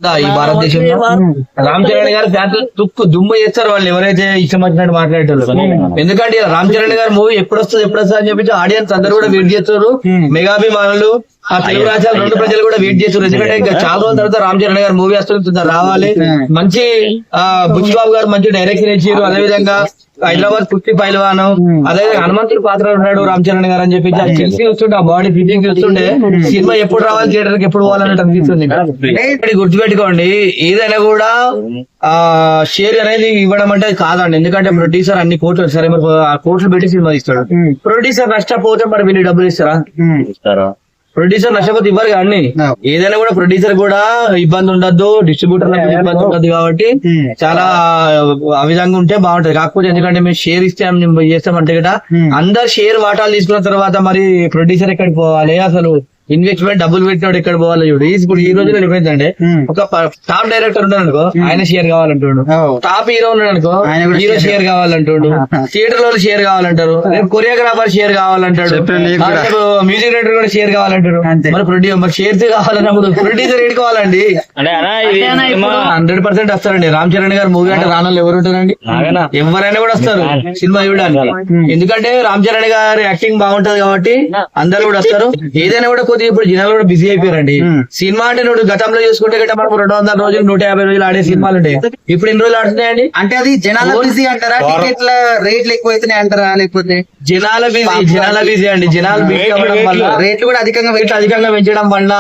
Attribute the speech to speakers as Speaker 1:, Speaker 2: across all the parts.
Speaker 1: ఈ భారతదేశంలో రామ్ చరణ్ గారు ఫ్యాన్స్ తుక్కు దుమ్ము చేస్తారు వాళ్ళు ఎవరైతే ఇష్టం వచ్చినట్టు మాట్లాడేటోళ్ళు. ఎందుకంటే రామ్ చరణ్ గారి మూవీ ఎప్పుడు వస్తుంది అని చెప్పి ఆడియన్స్ అందరూ కూడా వెయిట్ చేస్తారు. మెగాభిమానులు ఆ తెలుగు రాష్ట్రాలు రెండు ప్రజలు కూడా వెయిట్ చేస్తారు. ఎందుకంటే ఇంకా చాలా రోజుల తర్వాత రామ్ చరణ్ గారు మూవీ వస్తుంది, రావాలి. మంచి బుచ్చిబాబు గారు మంచి డైరెక్షన్ ఇచ్చారు. అదేవిధంగా హైదరాబాద్ కుస్తీ పైల్వాన్, అదే హనుమంతుడు పాత్ర ఉన్నాడు రామ్ చరణ్ గారు అని చెప్పి తెలిసి చూస్తుంటే ఆ బాడీ ఫిట్టింగ్ చూస్తుంటే సినిమా ఎప్పుడు రావాలి, థియేటర్ కి ఎప్పుడు పోవాలన్నట్టు అనిపిస్తుంది. గుర్తుపెట్టుకోండి, ఏదైనా కూడా షేర్ అనేది ఇవ్వడం అంటే కాదండి. ఎందుకంటే ప్రొడ్యూసర్ అన్ని కోట్లు, సరే మరి కోట్లు పెట్టి సినిమా ఇస్తాడు. ప్రొడ్యూసర్ నష్టపోతే మరి వీళ్ళు డబ్బులు ఇస్తారా? ప్రొడ్యూసర్ నష్టపోతే ఇవ్వరు కానీ ఏదైనా కూడా ప్రొడ్యూసర్ కూడా ఇబ్బంది ఉండద్దు, డిస్ట్రిబ్యూటర్ ఇబ్బంది ఉండదు. కాబట్టి చాలా ఆ విధంగా ఉంటే బాగుంటది. కాకపోతే ఎందుకంటే మేము షేర్ చేస్తామంటే కదా అందరు షేర్ వాటాలు తీసుకున్న తర్వాత మరి ప్రొడ్యూసర్ ఎక్కడికి పోవాలి, అసలు ఇన్వెస్ట్మెంట్ డబ్బులు పెట్టినాడు ఎక్కడ పోవాలి చూడు. ఇప్పుడు ఈ రోజుల్లో ఏమైందంటే ఒక టాప్ డైరెక్టర్ ఉన్నాడు అనుకో, ఆయన షేర్ కావాలంటాడు. టాప్ హీరో ఉన్నాడు అనుకో, హీరో షేర్ కావాలంటాడు. థియేటర్ లో షేర్ కావాలంటారు, కొరియోగ్రాఫర్ షేర్ కావాలంటాడు, మ్యూజిక్ డైరెక్టర్ కూడా షేర్ కావాలంటారు. మరి షేర్ కావాలన్నప్పుడు ప్రొడ్యూసర్ ఏడు కావాలండి. 100% వస్తారండి. రామ్ చరణ్ గారు మూవీ అంటే రానోళ్ళు ఎవరు ఉంటారండి? ఎవరైనా కూడా వస్తారు సినిమా చూడడానికి. ఎందుకంటే రామ్ చరణ్ గారి యాక్టింగ్ బాగుంటది కాబట్టి అందరు కూడా వస్తారు. ఏదైనా కూడా ఇప్పుడు జనాలు కూడా బిజీ అయిపోయారండి. సినిమా అంటే నువ్వు గతంలో చూసుకుంటే గట్ట మనం 200 రోజులు 150 రోజులు ఆడే సినిమాలు ఉంటాయి. ఇప్పుడు ఎన్ని రోజులు ఆడుతున్నాయండి? అంటే అది జనాల బిజీ అంటారా, టికెట్ల రేట్లు ఎక్కువ అవుతున్నాయి అంటారా? లేకపోతే జనాల బిజీ అండి. జనాలు బిజీ అవ్వడం వల్ల రేట్లు కూడా అధికంగా పెంచడం వల్ల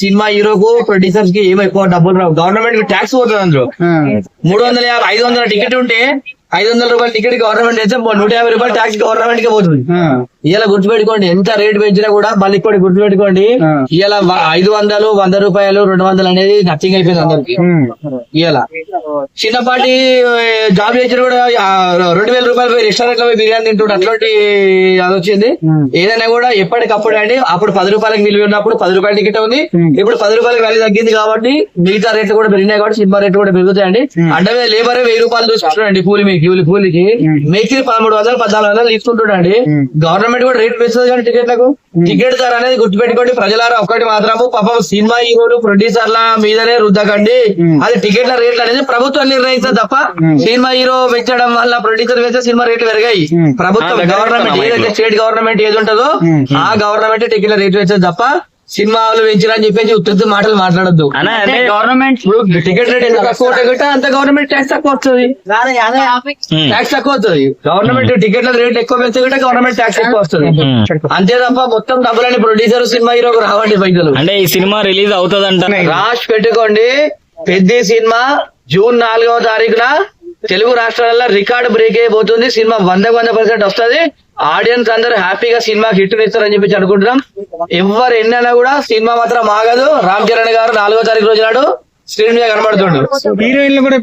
Speaker 1: సినిమా హీరోకు ప్రొడ్యూసర్స్ కి ఏమో ఎక్కువ డబ్బులు రావు. గవర్నమెంట్ కి ట్యాక్స్ పోతుంది. అందులో 350 500 టికెట్ ఉంటే 500 రూపాయల టికెట్ గవర్నమెంట్ అయితే 150 రూపాయలు ట్యాక్స్ గవర్నమెంట్ కి పోతుంది. ఇలా గుర్తుపెట్టుకోండి, ఎంత రేటు పెంచినా కూడా మళ్ళీ ఇక్కడ గుర్తుపెట్టుకోండి, ఇలా 500 100 రూపాయలు 200 అనేది నథింగ్ అయిపోయింది అందరికి. ఇలా చిన్నపాటి జాబ్ చేసిన కూడా 2000 రూపాయలు రెస్టారెంట్ లో బిర్యానీ తింటుండే అట్లాంటి అది వచ్చింది. ఏదైనా కూడా ఎప్పటికప్పుడు అండి. అప్పుడు 10 రూపాయలకి విలువ ఉన్నప్పుడు 10 రూపాయల టికెట్ ఉంది, ఇప్పుడు 10 రూపాయలకి వాల్యూ తగ్గింది. కాబట్టి మిగతా రేట్లు కూడా పెరిగినాయి కాబట్టి సినిమా రేట్లు కూడా పెరుగుతాయండి. అంటే లేబర్ 1000 రూపాయలు చూసుకుంటాడండి కూలికి మేకి 1300 1400 తీసుకుంటాడండి. గవర్నమెంట్ కూడా రేట్ పెంచుతుంది కానీ టికెట్లకు. టికెట్ ధర అనేది గుర్తుపెట్టుకోండి ప్రజలారా. ఒకటి మాత్రము పాపం సినిమా హీరోలు ప్రొడ్యూసర్ల మీదనే రుద్దకండి. అది టికెట్ల రేట్లు అనేది ప్రభుత్వం నిర్ణయిస్తుంది తప్ప సినిమా హీరో పెంచడం వల్ల ప్రొడ్యూసర్ వేస్తే సినిమా రేట్లు పెరిగాయి. ప్రభుత్వం గవర్నమెంట్ ఏదైతే స్టేట్ గవర్నమెంట్ ఏది ఉంటుందో ఆ గవర్నమెంట్ టికెట్ల రేట్లు వేస్తుంది తప్ప సినిమాలు పెంచాలని చెప్పేసి ఉత్తర మాటలు మాట్లాడద్దు. గవర్నమెంట్ టికెట్ రేట్ ఎంత తక్కువ ఉంటే అంత గవర్నమెంట్ ట్యాక్స్ తక్కువ వస్తుంది. ట్యాక్స్ తక్కువ వస్తుంది. గవర్నమెంట్ టికెట్ల రేట్ ఎక్కువ పెంచే గవర్నమెంట్ ట్యాక్స్ ఎక్కువ వస్తుంది. అంతే తప్ప మొత్తం డబ్బులని ప్రొడ్యూసర్ సినిమా హీరోకి రావండి పైసలు. అంటే ఈ సినిమా రిలీజ్ అవుతుందంట రాసి పెట్టుకోండి. పెద్ద సినిమా జూన్ 4వ తారీఖున తెలుగు రాష్ట్రాలలో రికార్డు బ్రేక్ అయిపోతుంది. సినిమా 100% వస్తుంది. ఆడియన్స్ అందరూ హ్యాపీగా సినిమా హిట్ ఇస్తారని చెప్పి అనుకుంటున్నాం. ఎవరు ఎన్నైనా కూడా సినిమా మాత్రం ఆగదు. రామ్ చరణ్ గారు 4వ తారీఖు రోజు నాడు స్క్రీన్ మీద కనబడుతుండ్రు. హీరోయిన్లు కూడా